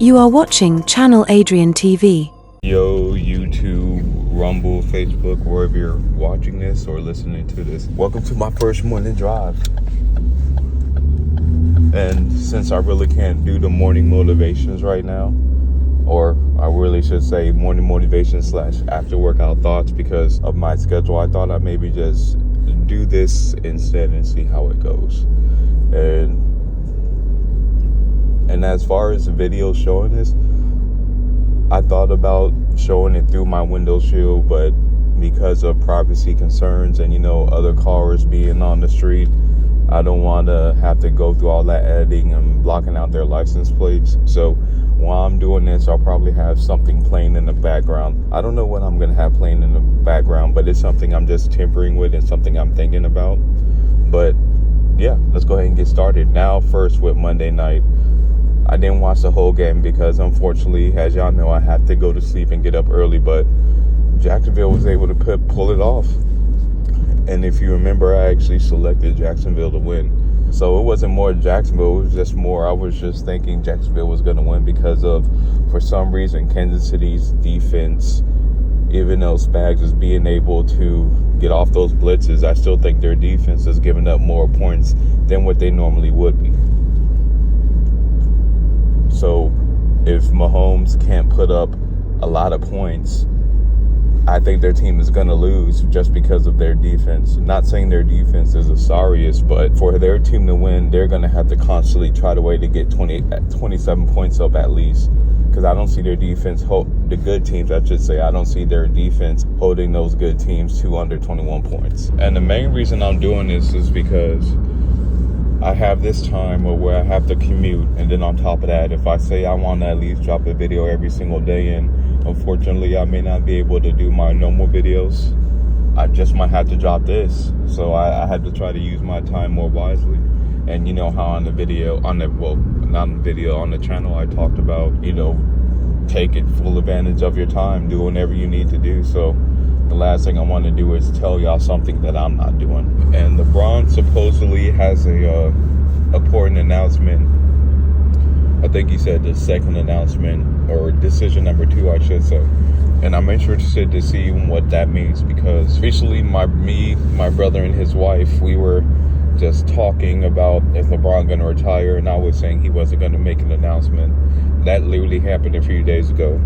You are watching Channel Adrian TV. Yo, YouTube, Rumble, Facebook, wherever you're watching this or listening to this. Welcome to my first morning drive. And since I really can't do the morning motivations right now, or I really should say morning motivation / after workout thoughts because of my schedule, I thought I'd maybe just do this instead and see how it goes. And as far as the video showing this, I thought about showing it through my window shield, but because of privacy concerns and, other cars being on the street, I don't want to have to go through all that editing and blocking out their license plates. So while I'm doing this, I'll probably have something playing in the background. I don't know what I'm going to have playing in the background, but it's something I'm just tinkering with and something I'm thinking about. But yeah, let's go ahead and get started. Now, first with Monday night. I didn't watch the whole game because, unfortunately, as y'all know, I have to go to sleep and get up early. But Jacksonville was able to pull it off. And if you remember, I actually selected Jacksonville to win. So it wasn't more Jacksonville. It was just more, I was just thinking Jacksonville was going to win because of, for some reason, Kansas City's defense, even though Spags is being able to get off those blitzes, I still think their defense is giving up more points than what they normally would be. So if Mahomes can't put up a lot of points, I think their team is going to lose just because of their defense. Not saying their defense is the sorriest, but for their team to win, they're going to have to constantly try to way to get 27 points up at least. Because I don't see their defense, the good teams, I should say, I don't see their defense holding those good teams to under 21 points. And the main reason I'm doing this is because I have this time where I have to commute, and then on top of that, if I say I want to at least drop a video every single day, and unfortunately I may not be able to do my normal videos, I just might have to drop this. So I had to try to use my time more wisely. And you know how on the video, on the channel, I talked about, taking full advantage of your time, do whatever you need to do. So the last thing I want to do is tell y'all something that I'm not doing. And LeBron supposedly has a important announcement. I think he said the second announcement, or decision number 2, I should say. And I'm interested to see what that means because recently my brother and his wife, we were just talking about is LeBron going to retire, and I was saying he wasn't going to make an announcement. That literally happened a few days ago.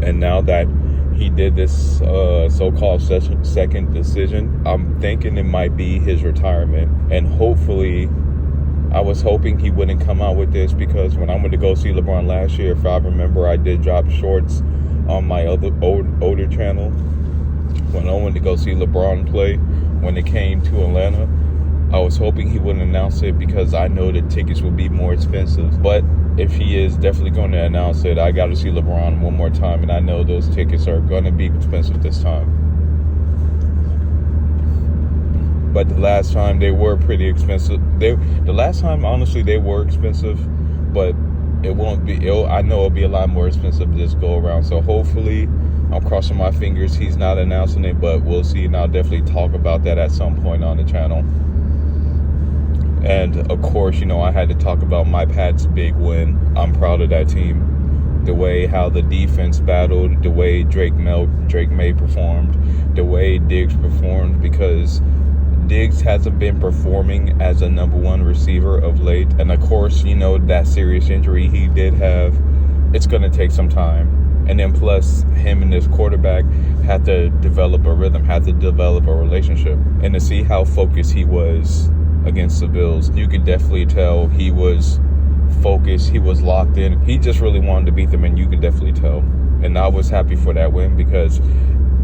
And now that he did this so-called second decision, I'm thinking it might be his retirement. And hopefully, I was hoping he wouldn't come out with this because when I went to go see LeBron last year, if I remember, I did drop shorts on my other older channel. When I went to go see LeBron play, when it came to Atlanta, I was hoping he wouldn't announce it because I know the tickets would be more expensive. But if he is definitely going to announce it, I got to see LeBron one more time, and I know those tickets are going to be expensive this time. But the last time they were pretty expensive. The last time, honestly, they were expensive, but it won't be. I know it'll be a lot more expensive this go around. So hopefully, I'm crossing my fingers he's not announcing it, but we'll see, and I'll definitely talk about that at some point on the channel. And of course, I had to talk about my Pats' big win. I'm proud of that team. The way how the defense battled, the way Drake May performed, the way Diggs performed, because Diggs hasn't been performing as a number 1 receiver of late. And of course, that serious injury he did have, it's going to take some time. And then plus, him and his quarterback had to develop a rhythm, had to develop a relationship. And to see how focused he was against the Bills, you could definitely tell he was focused, he was locked in. He just really wanted to beat them, and you could definitely tell. And I was happy for that win because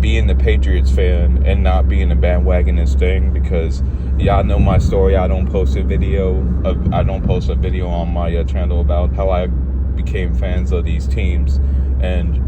being the Patriots fan and not being a bandwagonist thing, because y'all know my story. I don't post a video on my channel about how I became fans of these teams. And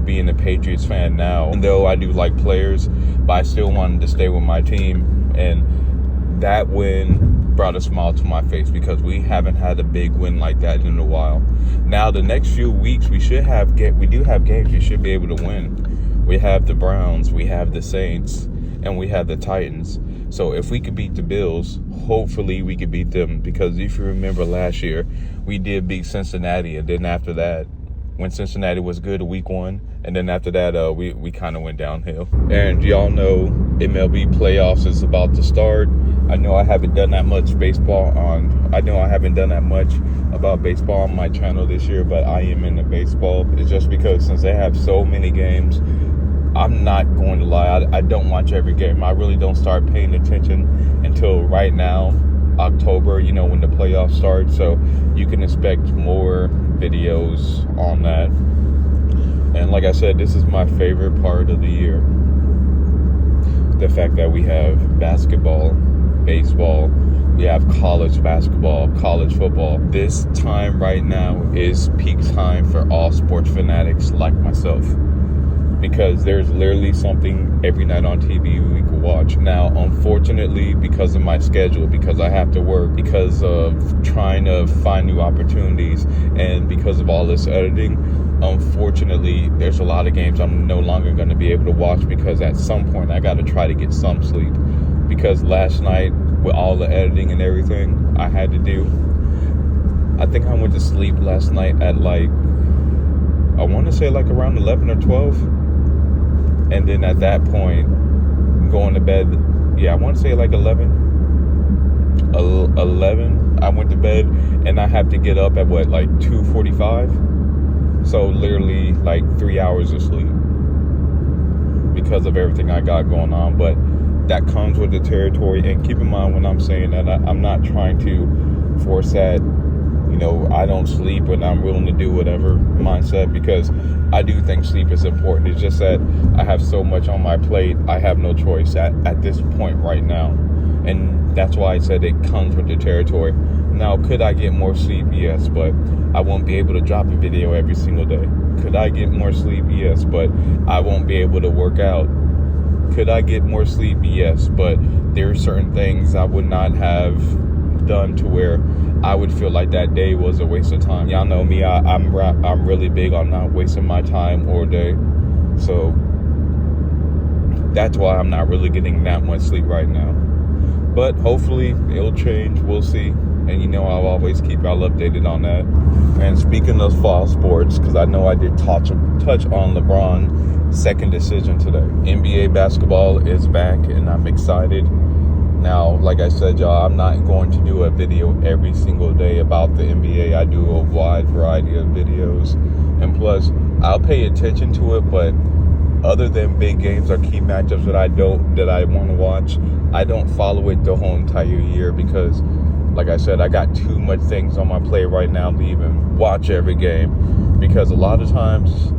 being a Patriots fan now, and though I do like players, but I still wanted to stay with my team. And that win brought a smile to my face because we haven't had a big win like that in a while. Now, the next few weeks, we do have games we should be able to win. We have the Browns, we have the Saints, and we have the Titans. So if we could beat the Bills, hopefully we could beat them, because if you remember last year, we did beat Cincinnati, and then after that, when Cincinnati was good week 1, and then after that, we kind of went downhill. And y'all know MLB playoffs is about to start. I know I haven't done that much about baseball on my channel this year, but I am into baseball. It's just because since they have so many games, I'm not going to lie, I don't watch every game. I really don't start paying attention until right now, October, when the playoffs start. So you can expect more videos on that. And like I said, this is my favorite part of the year. The fact that we have basketball, baseball, we have college basketball, college football. This time right now is peak time for all sports fanatics like myself, because there's literally something every night on TV we could watch. Now, unfortunately, because of my schedule, because I have to work, because of trying to find new opportunities, and because of all this editing, unfortunately, there's a lot of games I'm no longer going to be able to watch, because at some point I got to try to get some sleep. Because last night, with all the editing and everything I had to do, I think I went to sleep last night at I want to say around 11 or 12. And then at that point, going to bed, I want to say 11. 11, I went to bed, and I have to get up at 2:45? So literally 3 hours of sleep because of everything I got going on. But that comes with the territory. And keep in mind when I'm saying that, I'm not trying to force that, I don't sleep and I'm willing to do whatever mindset, because I do think sleep is important. It's just that I have so much on my plate, I have no choice at this point right now. And that's why I said it comes with the territory. Now, could I get more sleep? Yes, but I won't be able to drop a video every single day. Could I get more sleep? Yes, but I won't be able to work out. Could I get more sleep? Yes, but there are certain things I would not have done to where I would feel like that day was a waste of time. Y'all know me, I'm really big on not wasting my time or day. So that's why I'm not really getting that much sleep right now. But hopefully it'll change. We'll see. And I'll always keep y'all updated on that. And speaking of fall sports, because I know I did touch on LeBron's second decision today. NBA basketball is back, and I'm excited. Now, like I said, y'all, I'm not going to do a video every single day about the NBA. I do a wide variety of videos. And plus, I'll pay attention to it, but other than big games or key matchups that I want to watch, I don't follow it the whole entire year, because like I said, I got too much things on my plate right now to even watch every game. Because a lot of times,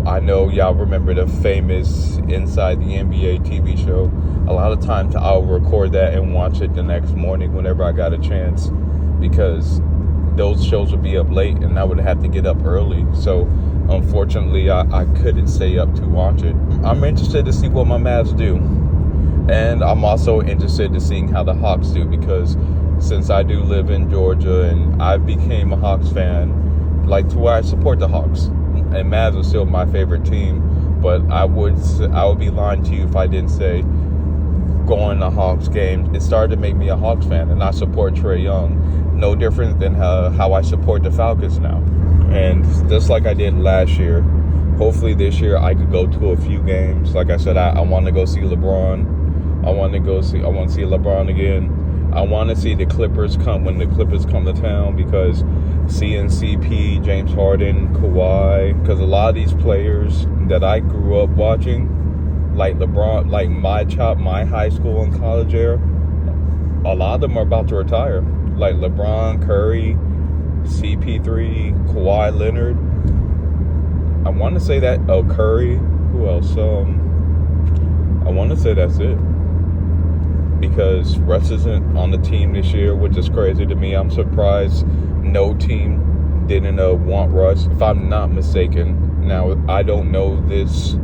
I know y'all remember the famous Inside the NBA TV show. A lot of times I'll record that and watch it the next morning whenever I got a chance, because those shows would be up late and I would have to get up early. So unfortunately, I couldn't stay up to watch it. I'm interested to see what my Mavs do. And I'm also interested to seeing how the Hawks do, because since I do live in Georgia and I became a Hawks fan, to where I support the Hawks. And Mavs are still my favorite team, but I would be lying to you if I didn't say going to Hawks games, it started to make me a Hawks fan, and I support Trae Young. No different than how I support the Falcons now. And just like I did last year, hopefully this year I could go to a few games. Like I said, I want to go see LeBron. I want to see LeBron again. I want to see the Clippers when the Clippers come to town, because seeing CP, James Harden, Kawhi, because a lot of these players that I grew up watching, like LeBron, like my high school and college era, a lot of them are about to retire. Like LeBron, Curry, CP3, Kawhi Leonard. I want to say that, Curry, who else? I want to say that's it. Because Russ isn't on the team this year, which is crazy to me. I'm surprised no team didn't want Russ, if I'm not mistaken. Now, I don't know this.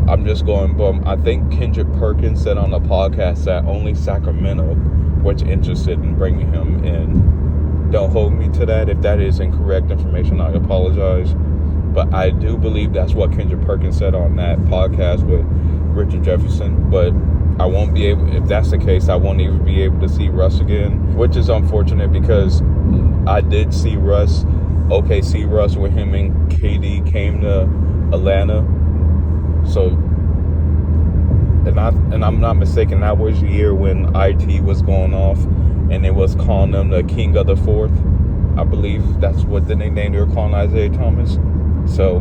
I'm just going bum. I think Kendrick Perkins said on a podcast that only Sacramento was interested in bringing him in. Don't hold me to that. If that is incorrect information, I apologize. But I do believe that's what Kendrick Perkins said on that podcast with Richard Jefferson. But I won't be able, if that's the case, I won't even be able to see Russ again, which is unfortunate because I did see Russ, OKC Russ, with him and KD came to Atlanta. So, and I'm not mistaken, that was the year when IT was going off and it was calling them the King of the Fourth. I believe that's what the nickname they were calling Isaiah Thomas. So,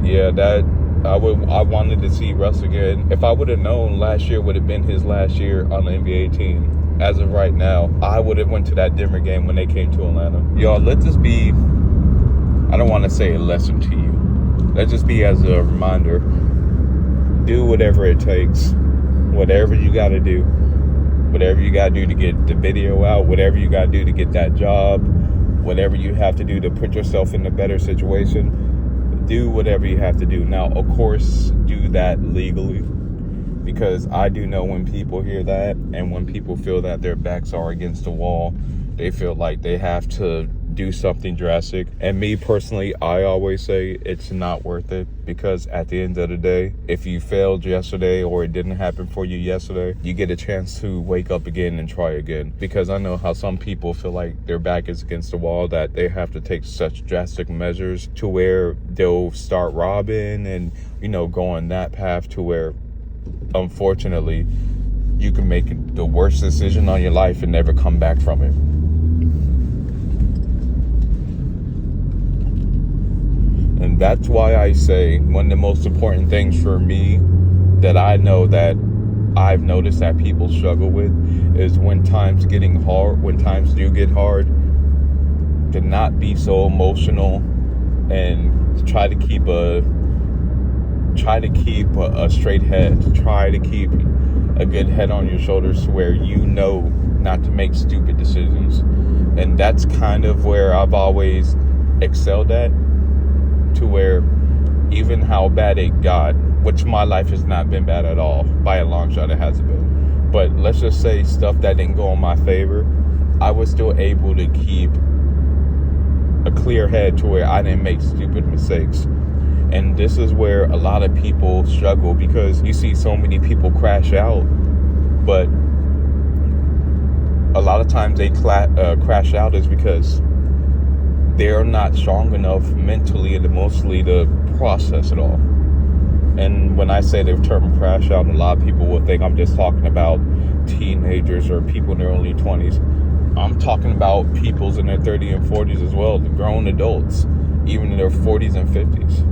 yeah, that I wanted to see Russ again. If I would have known last year would have been his last year on the NBA team, as of right now, I would have went to that Denver game when they came to Atlanta. Y'all, let this be, I don't want to say a lesson to you. Let this be as a reminder. Do whatever it takes. Whatever you got to do. Whatever you got to do to get the video out. Whatever you got to do to get that job. Whatever you have to do to put yourself in a better situation, do whatever you have to do. Now, of course, do that legally, because I do know when people hear that and when people feel that their backs are against the wall, they feel like they have to do something drastic. And me personally, I always say it's not worth it, because at the end of the day, if you failed yesterday or it didn't happen for you yesterday, you get a chance to wake up again and try again. Because I know how some people feel like their back is against the wall, that they have to take such drastic measures to where they'll start robbing and, go on that path to where, unfortunately, you can make the worst decision on your life and never come back from it. And that's why I say one of the most important things for me that I know that I've noticed that people struggle with is when times do get hard, to not be so emotional and try to keep a straight head, try to keep a good head on your shoulders to where not to make stupid decisions. And that's kind of where I've always excelled at, to where even how bad it got, which my life has not been bad at all, by a long shot it hasn't been, but let's just say stuff that didn't go in my favor, I was still able to keep a clear head to where I didn't make stupid mistakes. And this is where a lot of people struggle, because you see so many people crash out, but a lot of times they crash out is because they're not strong enough mentally and emotionally to process it all. And when I say the term crash out, a lot of people will think I'm just talking about teenagers or people in their early 20s. I'm talking about peoples in their 30s and 40s as well, the grown adults, even in their 40s and 50s.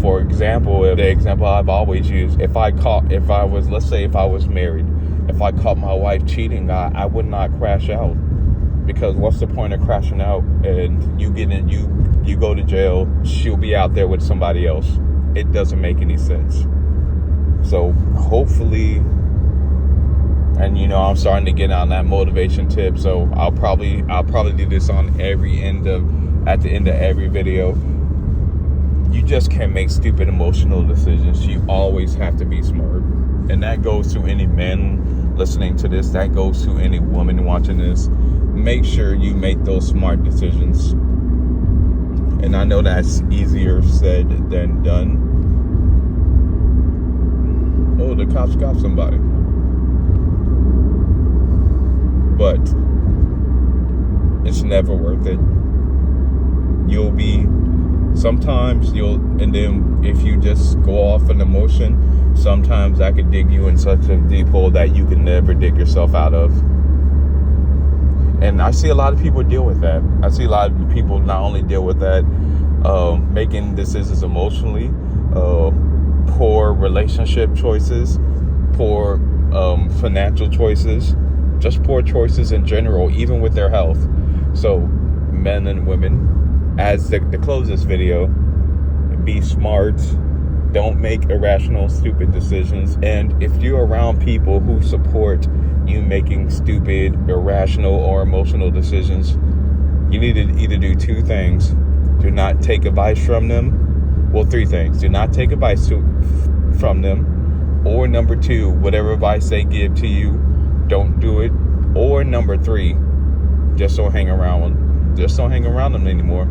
For example, the example I've always used, let's say if I was married, if I caught my wife cheating, I would not crash out. Because what's the point of crashing out and you go to jail, she'll be out there with somebody else? It doesn't make any sense. So hopefully, and I'm starting to get on that motivation tip, so I'll probably do this on at the end of every video. You just can't make stupid emotional decisions. You always have to be smart. And that goes to any man listening to this, that goes to any woman watching this. Make sure you make those smart decisions. And I know that's easier said than done. Oh, the cops got somebody. But it's never worth it. And then if you just go off an emotion, sometimes that could dig you in such a deep hole that you can never dig yourself out of. And I see a lot of people deal with that. I see a lot of people not only deal with that, making decisions emotionally, poor relationship choices, poor financial choices, just poor choices in general, even with their health. So men and women, as to close this video, be smart. Don't make irrational, stupid decisions. And if you're around people who support you making stupid, irrational, or emotional decisions, you need to either do two things. Do not take advice from them. Well, three things. Do not take advice from them. Or number two, whatever advice they give to you, don't do it. Or number three, just don't hang around them. Just don't hang around them anymore.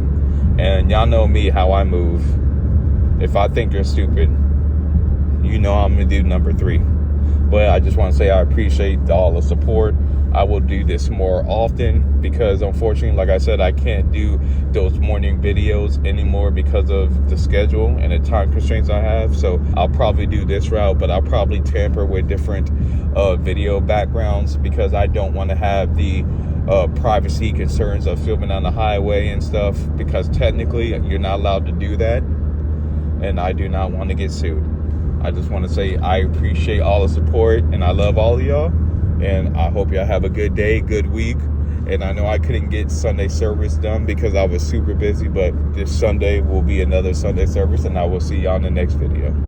And y'all know me, how I move. If I think you're stupid, I'm going to do number three. But I just want to say I appreciate all the support. I will do this more often because unfortunately, like I said, I can't do those morning videos anymore because of the schedule and the time constraints I have. So I'll probably do this route, but I'll probably tamper with different video backgrounds because I don't want to have the privacy concerns of filming on the highway and stuff, because technically you're not allowed to do that, and I do not want to get sued. I just want to say I appreciate all the support and I love all of y'all, and I hope y'all have a good day, good week. And I know I couldn't get Sunday service done because I was super busy, but this Sunday will be another Sunday service, and I will see y'all in the next video.